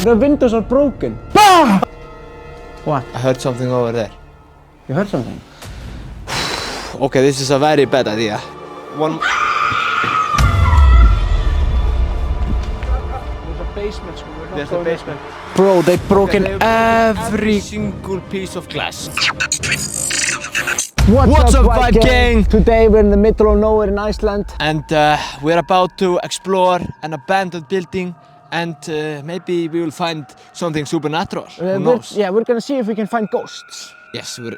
the windows are broken. Bah! What? I heard something over there. You heard something? Okay, this is a very bad idea. One. There's a basement, so we're not There's a going basement. Bro, they've broken Every single piece of glass. What's up, Vibe Gang? Today we're in the middle of nowhere in Iceland. And we're about to explore an abandoned building, and maybe we will find something supernatural. Who knows? We're gonna see if we can find ghosts. Yes, we're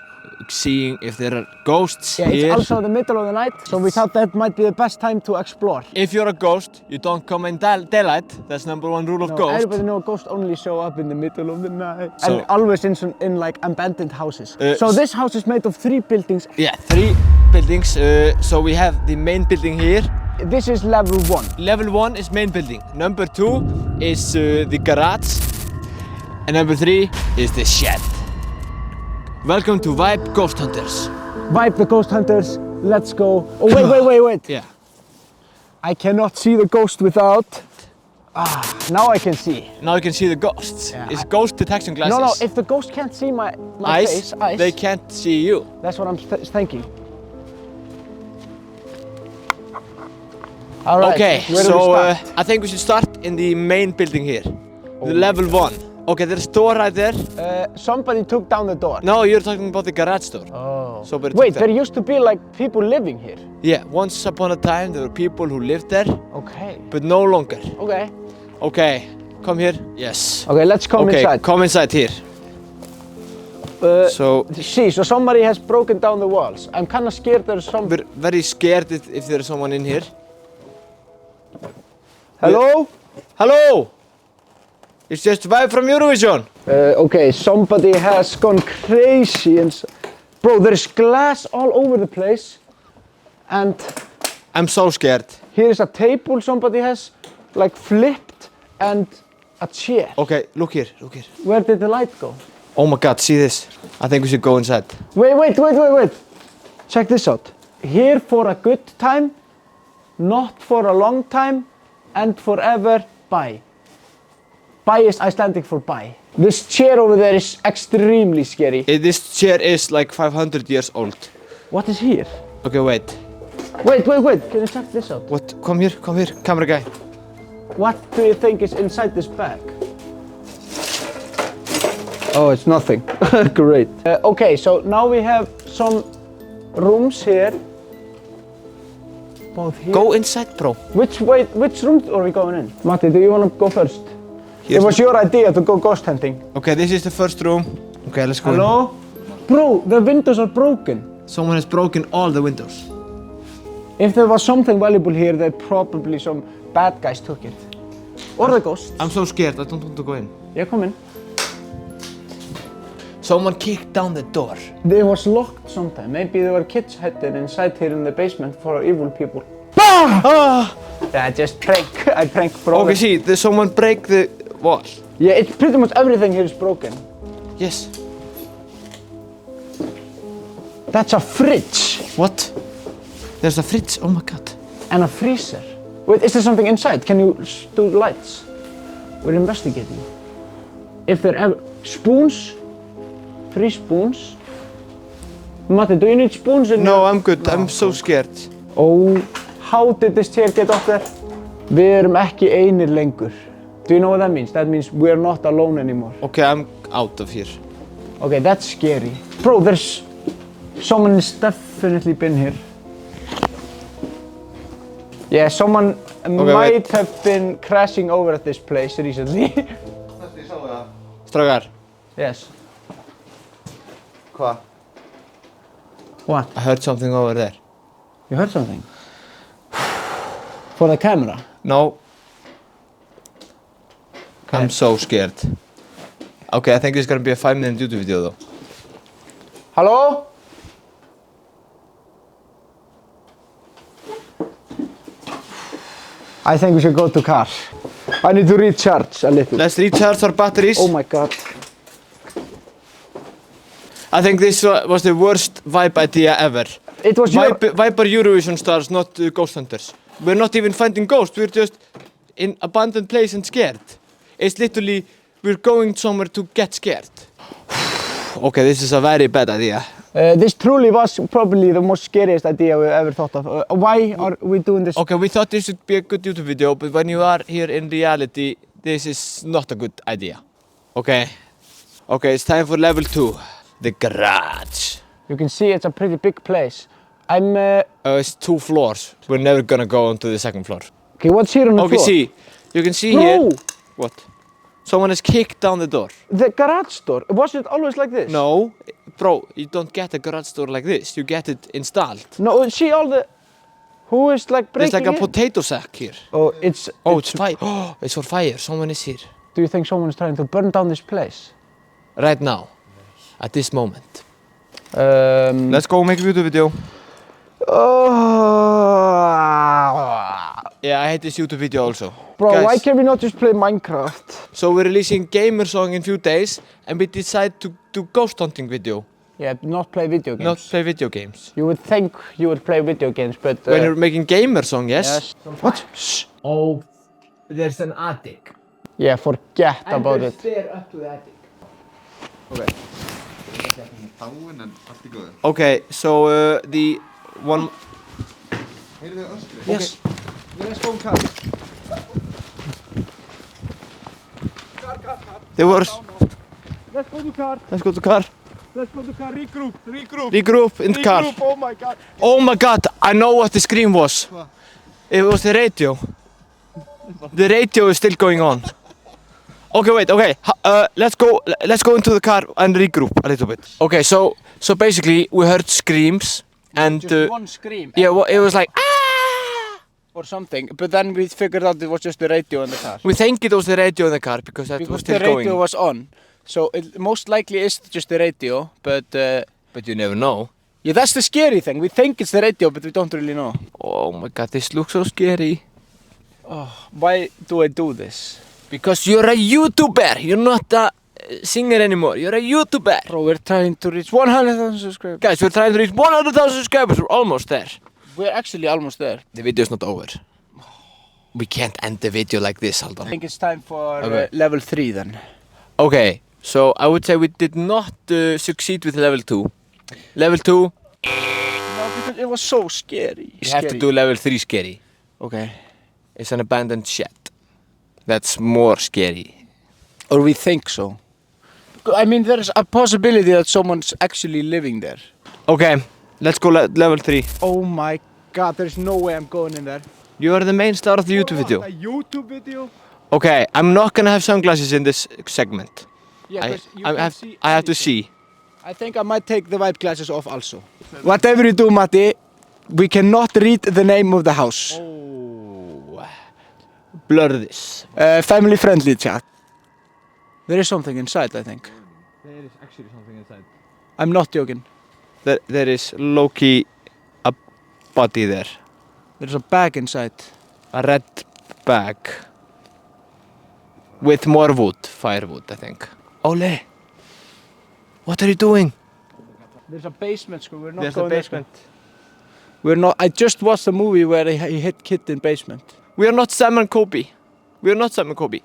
seeing if there are ghosts Yeah, here. it's also the middle of the night, so we thought that might be the best time to explore. If you're a ghost, you don't come in daylight. That's #1 rule of ghosts. Everybody knows ghosts only show up in the middle of the night. So- And always in like abandoned houses. Uh, So this house is made of 3 buildings. Yeah, 3 buildings. So we have the main building here. This is level 1. Level 1 is main building. Number 2 is the garage. And number 3 is the shed. Welcome to Vibe Ghost Hunters. Vibe the ghost hunters, let's go. Oh wait. Yeah. I cannot see the ghost without. Now I can see. Now you can see the ghosts. Yeah, It's ghost detection glasses. No, if the ghost can't see my face, they can't see you. That's what I'm thinking. All right. Okay, where do we so start? I think we should start in the main building here. The level 1. Okay, there's a door right there. Somebody took down the door. No, you're talking about the garage door. Oh. Somebody Wait, took there used to be like people living here. Yeah, once upon a time there were people who lived there, Okay. but no longer. Okay. Okay, come here. Yes. Okay, let's come Okay, inside. come inside here. So So somebody has broken down the walls. I'm kind of scared there's some. we're very scared if there's someone in here. Hello? Hello! It's just Vibe from Eurovision. Okay, somebody has gone crazy bro, there's glass all over the place. And I'm so scared. here's a table somebody has like flipped and a chair. Okay, look here, look here. Where did the light go? Oh my god, see this? I think we should go inside. Wait. Check this out. Here for a good time, not for a long time, and forever, bye. Bye is Icelandic for bye. This chair over there is extremely scary. This chair is like 500 years old. What is here? Okay, wait. Wait. Can you check this out? What? Come here, camera guy. What do you think is inside this bag? Oh, it's nothing. Great. Okay, so now we have some rooms here. Both here. Go inside, bro. Which room are we going in? Matti, do you want to go first? Here's It was your idea to go ghost hunting. Okay, this is the first room. Okay, let's go in. Hello? Bro, the windows are broken. Someone has broken all the windows. If there was something valuable here, then probably some bad guys took it. Or the ghosts. I'm so scared, I don't want to go in. Yeah, come in. Someone kicked down the door. It was locked sometime. Maybe there were kids hidden inside here in the basement for evil people. Ah! Yeah, just prank. I prank bro. Okay, see, there's someone break the wall. Yeah, it's pretty much everything here is broken. Yes. That's a fridge. What? There's a fridge, oh my god. And a freezer. Wait, is there something inside? Can you do lights? We're investigating. If there are spoons, 3 spoons. Matti, do you need spoons in No, I'm good, I'm so scared. Oh, how did this chair get up there? Við erum ekki einir lengur. Do you know what that means? That means we're not alone anymore. Okay, I'm out of here. Okay, that's scary. Bro, someone has definitely been here. Yeah, someone might have been crashing over at this place recently. Strákar. Yes. Hvað? What? I heard something over there. You heard something? For the camera? No. Okay. I'm so scared. Okay, I think this is gonna be a 5-minute YouTube video though. Hello? I think we should go to car. I need to recharge a little. Let's recharge our batteries. Oh my god. I think this was the worst Vibe idea ever. It was Vibe are Eurovision stars, not ghost hunters. We're not even finding ghosts, we're just in abandoned place and scared. It's literally we're going somewhere to get scared. Okay, this is a very bad idea. This truly was probably the most scariest idea we've ever thought of. Why are we doing this? Okay, we thought this would be a good YouTube video, but when you are here in reality, this is not a good idea. Okay. Okay, it's time for level 2. The garage. You can see it's a pretty big place. It's 2 floors. We're never gonna go onto the second floor. Okay, what's here on the floor? See. You can see Bro! here. What? Someone has kicked down the door. The garage door, was it always like this? No, bro, you don't get a garage door like this. You get it installed. No, see all the... Who is like breaking There's like a in? potato sack here. Oh, it's fire. Oh, it's for fire. Someone is here. Do you think someone is trying to burn down this place? Right now. At this moment. Um... Let's go make a YouTube video. Yeah, I hate this YouTube video also. Bro, Guys, why can we not just play Minecraft? so we're releasing Gamer Song in few days and we decide to do ghost hunting video. Yeah, not play video games. Not play video games. You would think you would play video games, but... When you're making Gamer Song, yes? Yes. What? Shh. Oh, there's an attic. Yeah, forget about it. stair up to the attic. Okay. Dáin en allt í góðu. Okay, so the one... Heyrðu þau öskrið? Yes. Let's go car. There was... Let's go to car. Let's go to car. Let's go to car. Regroup. Regroup. Regroup in the car. Regroup. Oh my god. Oh my god, I know what the scream was. What? It was the radio. The radio is still going on. Okay, wait, okay. Let's go into the car and regroup a little bit. Okay, so basically we heard screams and Just one scream. yeah, well, it was like ah! Or something. But then we figured out it was just the radio in the car. We think it was the radio in the car because that was Because still the radio going. was on. So it most likely is just the radio, but... But you never know. Yeah, that's the scary thing. We think it's the radio, but we don't really know. Oh my god, this looks so scary. Oh, why do I do this? Because you're a YouTuber. You're not a singer anymore. You're a YouTuber. Bro, we're trying to reach 100,000 subscribers. Guys, we're trying to reach 100,000 subscribers. We're almost there. We're actually almost there. The video's not over. We can't end the video like this, I Halldór. think it's time for Okay. level 3 then. Okay, so I would say we did not succeed with level 2. Level 2, No, because it was so scary. you have to do level 3 scary. Okay. It's an abandoned shed. That's more scary. Or we think so. I mean, there's a possibility that someone's actually living there. Okay, let's go level 3. Oh my god, there's no way I'm going in there. You are the main star of the YouTube video. A YouTube video? Okay, I'm not gonna have sunglasses in this segment. Yeah, I 'cause you can have see to anything. see. I think I might take the white glasses off also. Whatever you do, Matti, we cannot read the name of the house. Oh. Blur this. Family friendly chat. There is something inside, I think. There is actually something inside. I'm not joking. There is low-key a body there. There's a bag inside. A red bag. With more wood, firewood, I think. Ole! What are you doing? There's a basement, so we're not There's a going there. basement. We're not. I just watched a movie where he hit kid in basement. We are not Sam and Kobe. We are not Sam and Kobe.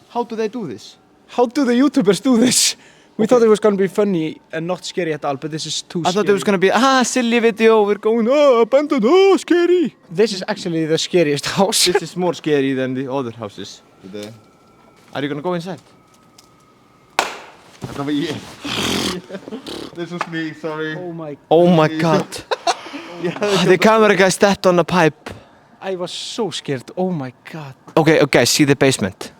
How do they do this? How do the YouTubers do this? We thought it was gonna be funny and not scary at all, but this is too I scary. thought it was gonna be silly video. We're going abandoned, scary. This is actually the scariest house. This is more scary than the other houses. Þetta Are you gonna go inside? var ég. This was me, sorry. Oh my. Oh my god. The camera guy stepped on a pipe. I was so scared. Oh my god. Okay, see the basement.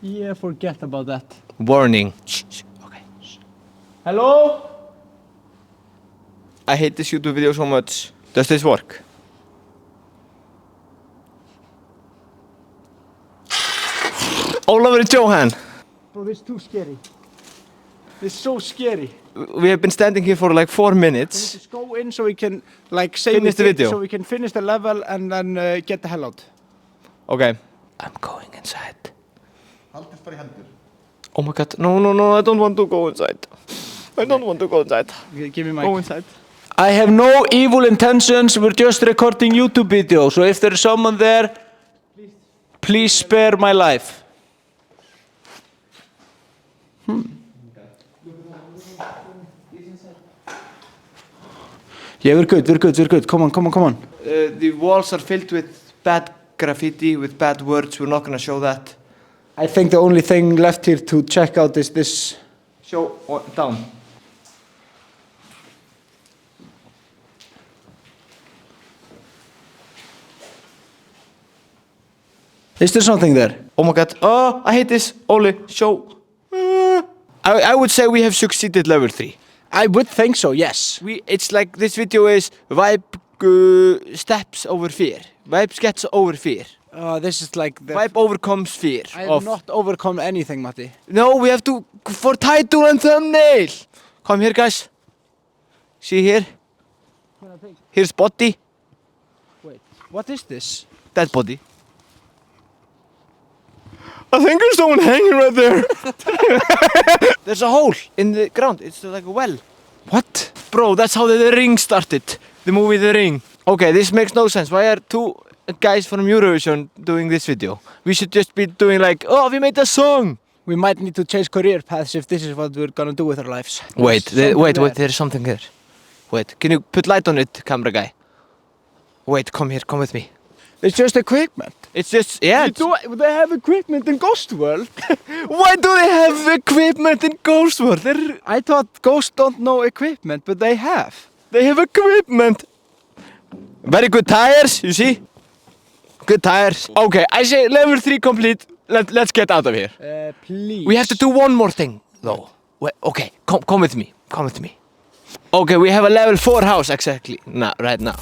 Yeah, forget about that. Warning. Shh. Okay. Hello? I hate this YouTube video so much. Does this work? Ólafur and Johan. Bro, this is too scary. This is so scary. We have been standing here for like 4 Can we minutes. just go in so we can like say Finish the video. so we can finish the level and then get the hell out. Okay. I'm going inside. Haldist bara í hendur. Oh my god. No, I don't want to go inside. I don't want to go inside. Give me my. Go inside. I have no evil intentions. We're just recording YouTube video. So if there is someone there, Please spare my life. Yeah, we're good. Come on. The walls are filled with bad graffiti, with bad words. We're not gonna show that. I think the only thing left here to check out is this. Show down. Is there something there? Oh my god. Oh, I hate this. Ole, show. I would say we have succeeded level 3. I would think so, yes. It's like this video is vibe steps over fear. Vibe gets over fear. This is like the... Vibe overcomes fear. I have not overcome anything, Matti. No, we have to for title and thumbnail. Come here, guys. See here. Here's body. Wait, what is this? Dead body. I think there's someone hanging right there. There's a hole in the ground. It's like a well. What? Bro, that's how The Ring started. The movie The Ring. Okay, this makes no sense. Why are two guys from Eurovision doing this video? We should just be doing like, oh, we made a song. We might need to change career paths if this is what we're gonna do with our lives. Wait, There's something there. there's something here. Wait, can you put light on it, camera guy? Wait, come here, come with me. It's just equipment. It's just, yeah. They have equipment in Ghost World. Why do they have equipment in Ghost World? I thought ghosts don't know equipment, but they have. They have equipment. Very good tires, you see? Good tires. Okay, I say level 3 complete. Let's get out of here. Please. We have to do one more thing, though. Wait, okay, come with me. Come with me. Okay, we have a level 4 house exactly right now.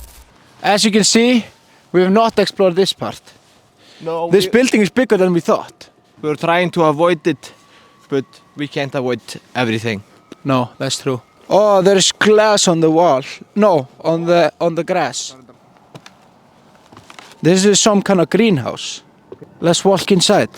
As you can see, we have not explored this part. No, This building is bigger than we thought. we're trying to avoid it, but we can't avoid everything. No, that's true. Oh, there's glass on the wall. No, on the grass. This is some kind of greenhouse. Let's walk inside.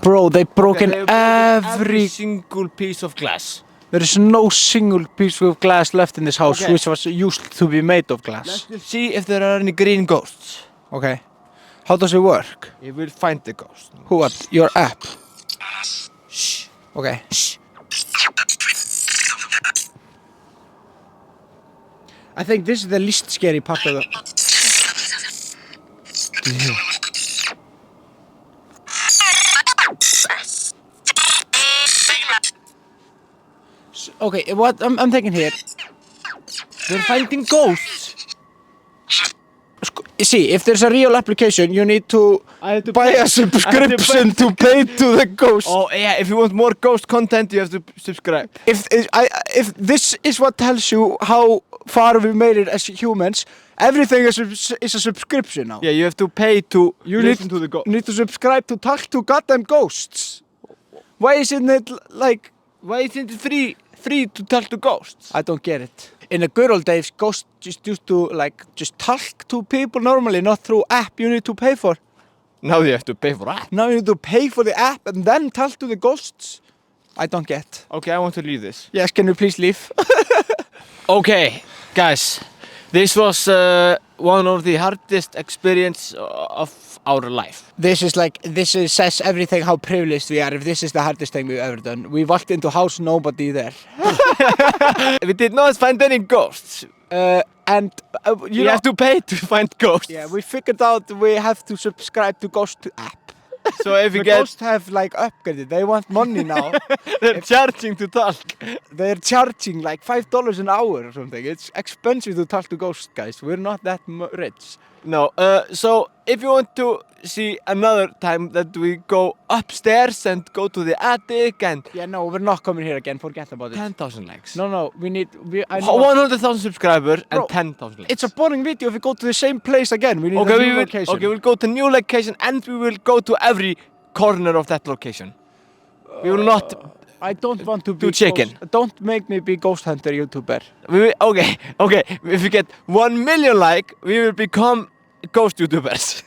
Bro, they've broken every... single piece of glass. There is no single piece of glass left in this house, Okay. which was used to be made of glass. Let's just see if there are any green ghosts. Okay. How does it work? We will find the ghost. What? Your app? Shh. Okay. Shh. I think this is the least scary part of the... Okay, what I'm thinking here. We're finding ghosts. See, if there's a real application, you need to buy a subscription to pay to the ghost. Oh yeah, if you want more ghost content, you have to subscribe. If this is what tells you how far we made it as humans, everything is a subscription now. Yeah, you have to pay to listen to the You ghost. need to subscribe to talk to goddamn ghosts. Why isn't it like... Why isn't it free to talk to ghosts? I don't get it. In the good old days, ghosts just used to just talk to people normally, not through app you need to pay for. Now you have to pay for that. Now you need to pay for the app and then talk to the ghosts. I don't get. Okay, I want to leave this. Yes, can you please leave? Okay, guys, this was one of the hardest experience of our life. This says everything how privileged we are if this is the hardest thing we've ever done. We walked into a house, nobody there. We did not find any ghosts. You have to pay to find ghosts. Yeah, we figured out we have to subscribe to Ghost app. So if you The ghosts have upgraded. They want money now. they're charging to talk. They're charging like $5 an hour or something. It's expensive to talk to ghosts, guys. We're not that rich. No, so if you want to see another time that we go upstairs and go to the attic and... Yeah, no, we're not coming here again. Forget about it. 10,000 likes. No, I know 100,000 subscribers Bro, and 10,000 likes. it's a boring video if we go to the same place again. We need a new location. we'll go to new location and we will go to every corner of that location. We will not... I don't want to be chicken. Don't make me be ghost hunter YouTuber. Okay. If we get 1 million like, we will become ghost YouTubers.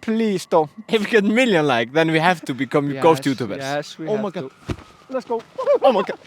Please don't. If we get million like, then we have to become ghost YouTubers. Yes, we Oh have my to. god. Let's go. Oh my god.